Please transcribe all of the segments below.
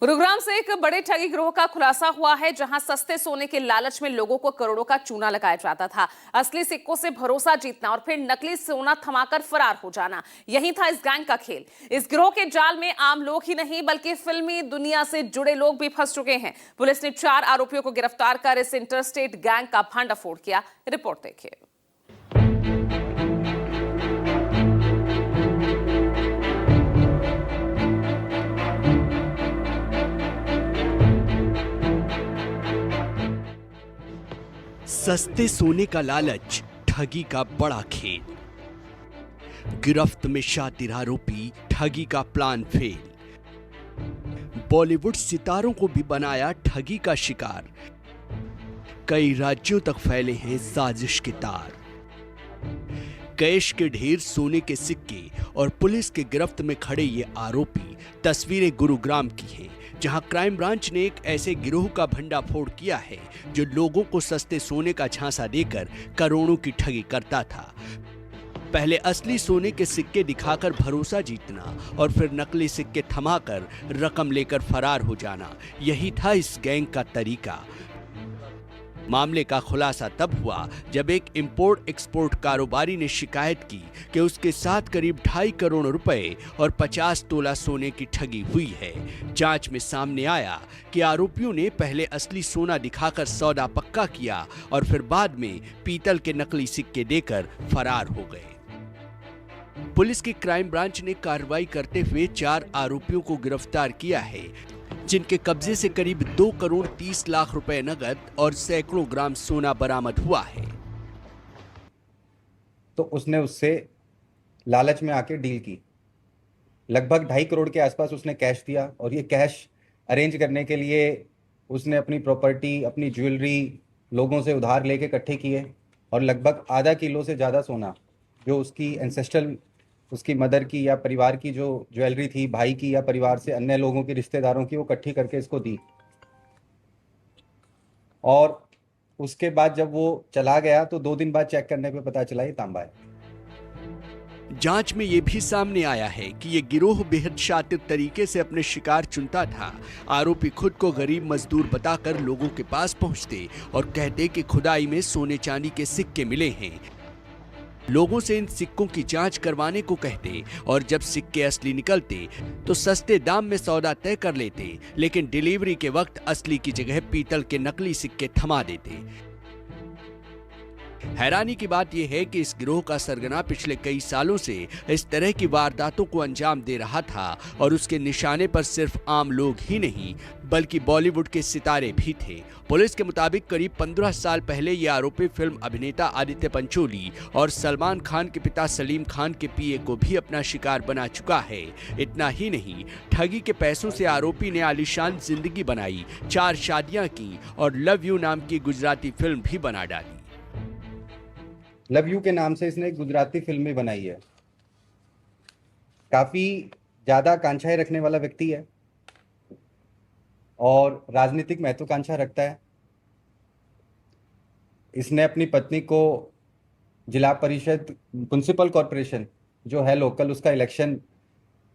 गुरुग्राम से एक बड़े ठगी गिरोह का खुलासा हुआ है, जहां सस्ते सोने के लालच में लोगों को करोड़ों का चूना लगाया जाता था। असली सिक्कों से भरोसा जीतना और फिर नकली सोना थमाकर फरार हो जाना, यही था इस गैंग का खेल। इस गिरोह के जाल में आम लोग ही नहीं बल्कि फिल्मी दुनिया से जुड़े लोग भी फंस चुके हैं। पुलिस ने 4 आरोपियों को गिरफ्तार कर इस इंटरस्टेट गैंग का भंडाफोड़ किया। रिपोर्ट देखिए। सस्ते सोने का लालच, ठगी का बड़ा खेल। गिरफ्त में शातिर आरोपी, ठगी का प्लान फेल। बॉलीवुड सितारों को भी बनाया ठगी का शिकार। कई राज्यों तक फैले हैं साजिश के तार। कैश के ढेर, सोने के सिक्के और पुलिस के गिरफ्त में खड़े ये आरोपी तस्वीरें गुरुग्राम की हैं, जहां क्राइम ब्रांच ने एक ऐसे गिरोह का भंडाफोड़ किया है जो लोगों को सस्ते सोने का झांसा देकर करोड़ों की ठगी करता था। पहले असली सोने के सिक्के दिखाकर भरोसा जीतना और फिर नकली सिक्के थमाकर रकम लेकर फरार हो जाना, यही था इस गैंग का तरीका। मामले का खुलासा तब हुआ जब एक इंपोर्ट एक्सपोर्ट कारोबारी ने शिकायत की कि उसके साथ करीब 2.5 करोड़ रुपए और 50 तोला सोने की ठगी हुई है। जांच में सामने आया कि आरोपियों ने पहले असली सोना दिखाकर सौदा पक्का किया और फिर बाद में पीतल के नकली सिक्के देकर फरार हो गए। पुलिस की क्राइम ब्रांच ने कार्रवाई करते हुए 4 आरोपियों को गिरफ्तार किया है, जिनके कब्जे से करीब 2 करोड़ 30 लाख रुपए नगद और सैकड़ों ग्राम सोना बरामद हुआ है। तो उसने उससे लालच में आके डील की। लगभग 2.5 करोड़ के आसपास उसने कैश दिया और ये कैश अरेंज करने के लिए उसने अपनी प्रॉपर्टी, अपनी ज्वेलरी लोगों से उधार लेके इकट्ठे किए और लगभग आधा किलो से ज़्यादा सोना, जो उसकी एंसेस्ट्रल, उसकी मदर की या परिवार की जो ज्वेलरी थी, भाई की या परिवार से अन्य लोगों की, रिश्तेदारों की, वो इकट्ठी करके इसको दी। और उसके बाद जब वो चला गया तो 2 दिन बाद चेक करने पे पता चला ये तांबा है। जांच में यह भी सामने आया है कि ये गिरोह बेहद शातिर तरीके से अपने शिकार चुनता था। आरोपी खुद को गरीब मजदूर बताकर लोगों के पास पहुंचते और कहते कि खुदाई में सोने चांदी के सिक्के मिले हैं। लोगों से इन सिक्कों की जांच करवाने को कहते और जब सिक्के असली निकलते तो सस्ते दाम में सौदा तय कर लेते, लेकिन डिलीवरी के वक्त असली की जगह पीतल के नकली सिक्के थमा देते। हैरानी की बात यह है कि इस गिरोह का सरगना पिछले कई सालों से इस तरह की वारदातों को अंजाम दे रहा था और उसके निशाने पर सिर्फ आम लोग ही नहीं बल्कि बॉलीवुड के सितारे भी थे। पुलिस के मुताबिक करीब 15 साल पहले ये आरोपी फिल्म अभिनेता आदित्य पंचोली और सलमान खान के पिता सलीम खान के पीए को भी अपना शिकार बना चुका है। इतना ही नहीं, ठगी के पैसों से आरोपी ने आलीशान जिंदगी बनाई, 4 शादियां की और लव यू नाम की गुजराती फिल्म भी बना डाली। लव यू के नाम से इसने एक गुजराती फिल्म भी बनाई है। काफ़ी ज़्यादा आकांक्षाएं रखने वाला व्यक्ति है और राजनीतिक महत्वाकांक्षा रखता है। इसने अपनी पत्नी को जिला परिषद म्युनिसिपल कॉरपोरेशन जो है लोकल, उसका इलेक्शन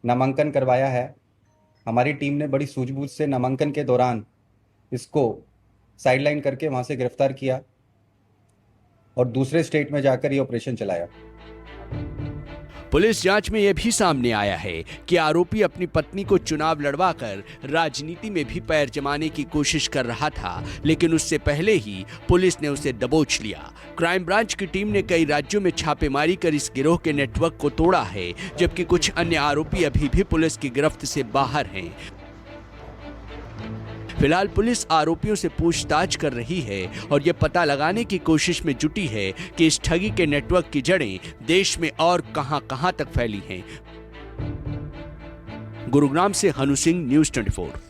नामांकन करवाया है। हमारी टीम ने बड़ी सूझबूझ से नामांकन के दौरान इसको साइडलाइन करके वहाँ से गिरफ्तार किया और दूसरे स्टेट में जाकर ये ऑपरेशन चलाया। पुलिस जांच में यह भी सामने आया है कि आरोपी अपनी पत्नी को चुनाव लड़वाकर राजनीति में भी पैर जमाने की कोशिश कर रहा था, लेकिन उससे पहले ही पुलिस ने उसे दबोच लिया। क्राइम ब्रांच की टीम ने कई राज्यों में छापेमारी कर इस गिरोह के नेटवर्क को तोड़ा है, जबकि कुछ अन्य आरोपी अभी भी पुलिस की गिरफ्त से बाहर हैं। फिलहाल पुलिस आरोपियों से पूछताछ कर रही है और यह पता लगाने की कोशिश में जुटी है कि इस ठगी के नेटवर्क की जड़ें देश में और कहां-कहां तक फैली हैं। गुरुग्राम से हनु सिंह, न्यूज़ 24।